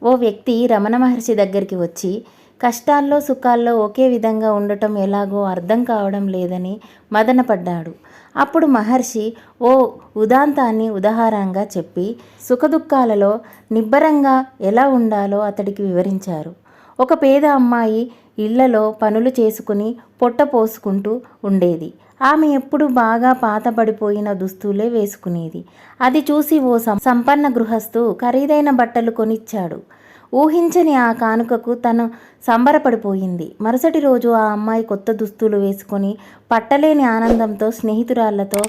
ఓ వ్యక్తి రమణ మహర్షి దగ్గరికి వచ్చి కష్టాల్లో సుఖాల్లో ఒకే విధంగా ఉండటం ఎలాగో అర్థం కావడం లేదని మదనపడ్డాడు. అప్పుడు మహర్షి ఓ ఉదాంతాన్ని ఉదాహరణగా చెప్పి సుఖదుఖాలలో నిబ్బరంగా ఎలా ఉండాలో అతడికి వివరించారు. ఒక పేద అమ్మాయి ఇళ్లలో పనులు చేసుకుని పొట్ట పోసుకుంటూ ఉండేది. ఆమె ఎప్పుడు బాగా పాతబడిపోయిన దుస్తులే వేసుకునేది. అది చూసి ఓ సంపన్న గృహస్థు ఖరీదైన బట్టలు కొనిచ్చాడు. ఊహించని ఆ కానుకకు తను సంబరపడిపోయింది. మరుసటి రోజు ఆ అమ్మాయి కొత్త దుస్తులు వేసుకొని పట్టలేని ఆనందంతో స్నేహితురాళ్లతో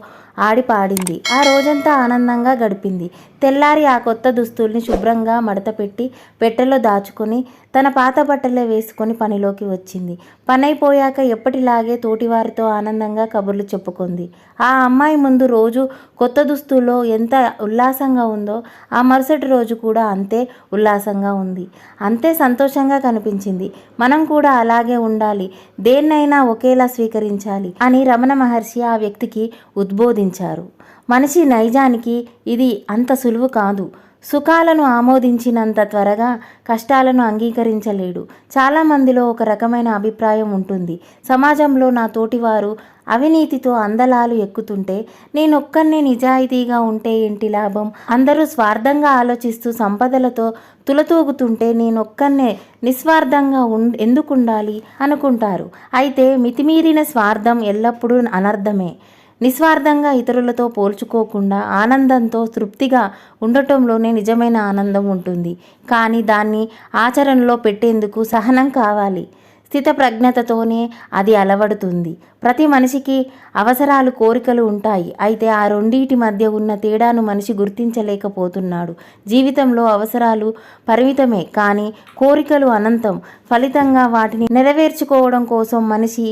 ఆడిపాడింది. ఆ రోజంతా ఆనందంగా గడిపింది. తెల్లారి ఆ కొత్త దుస్తుల్ని శుభ్రంగా మడతపెట్టి పెట్టెలో దాచుకొని తన పాత బట్టలే వేసుకొని పనిలోకి వచ్చింది. పనైపోయాక ఎప్పటిలాగే తోటివారితో ఆనందంగా కబుర్లు చెప్పుకుంది. ఆ అమ్మాయి ముందు రోజు కొత్త దుస్తుల్లో ఎంత ఉల్లాసంగా ఉందో ఆ మరుసటి రోజు కూడా అంతే ఉల్లాసంగా ఉంది, అంతే సంతోషంగా కనిపించింది. మనం కూడా అలాగే ఉండాలి, దేన్నైనా ఒకేలా స్వీకరించాలి అని రమణ మహర్షి ఆ వ్యక్తికి ఉద్బోధించారు. మనిషి నైజానికి ఇది అంత సులువు కాదు. సుఖాలను ఆమోదించినంత త్వరగా కష్టాలను అంగీకరించలేడు. చాలామందిలో ఒక రకమైన అభిప్రాయం ఉంటుంది. సమాజంలో నా తోటివారు అవినీతితో అందలాలు ఎక్కుతుంటే నేనొక్కనే నిజాయితీగా ఉంటే ఏంటి లాభం? అందరూ స్వార్థంగా ఆలోచిస్తూ సంపదలతో తులతూగుతుంటే నేనొక్కనే నిస్వార్థంగా ఎందుకుండాలి అనుకుంటారు. అయితే మితిమీరిన స్వార్థం ఎల్లప్పుడూ అనర్థమే. నిస్వార్థంగా ఇతరులతో పోల్చుకోకుండా ఆనందంతో తృప్తిగా ఉండటంలోనే నిజమైన ఆనందం ఉంటుంది. కానీ దాన్ని ఆచరణలో పెట్టేందుకు సహనం కావాలి. స్థితప్రజ్ఞతతోనే అది అలవడుతుంది. ప్రతి మనిషికి అవసరాలు కోరికలు ఉంటాయి. అయితే ఆ రెండింటి మధ్య ఉన్న తేడాను మనిషి గుర్తించలేకపోతున్నాడు. జీవితంలో అవసరాలు పరిమితమే కానీ కోరికలు అనంతం. ఫలితంగా వాటిని నెరవేర్చుకోవడం కోసం మనిషి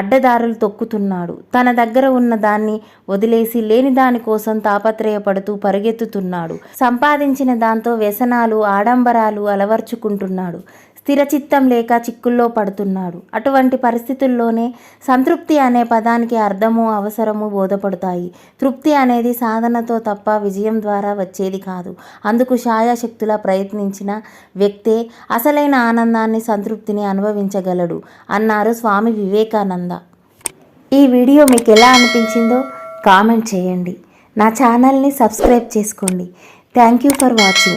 అడ్డదారులు తొక్కుతున్నాడు. తన దగ్గర ఉన్న దాన్ని వదిలేసి లేని దాని కోసం తాపత్రయపడుతూ పరిగెత్తుతున్నాడు. సంపాదించిన దాంతో వ్యసనాలు ఆడంబరాలు అలవర్చుకుంటున్నాడు. స్థిరచిత్తం లేక చిక్కుల్లో పడుతున్నాడు. అటువంటి పరిస్థితుల్లోనే సంతృప్తి అనే పదానికి అర్థము అవసరము బోధపడతాయి. తృప్తి అనేది సాధనతో తప్ప విజయం ద్వారా వచ్చేది కాదు. అందుకు శాయశక్తులా ప్రయత్నించిన వ్యక్తే అసలైన ఆనందాన్ని సంతృప్తిని అనుభవించగలడు అన్నారు స్వామి వివేకానంద. ఈ వీడియో మీకు ఎలా అనిపించిందో కామెంట్ చేయండి. నా ఛానల్ని సబ్స్క్రైబ్ చేసుకోండి. Thank you for watching.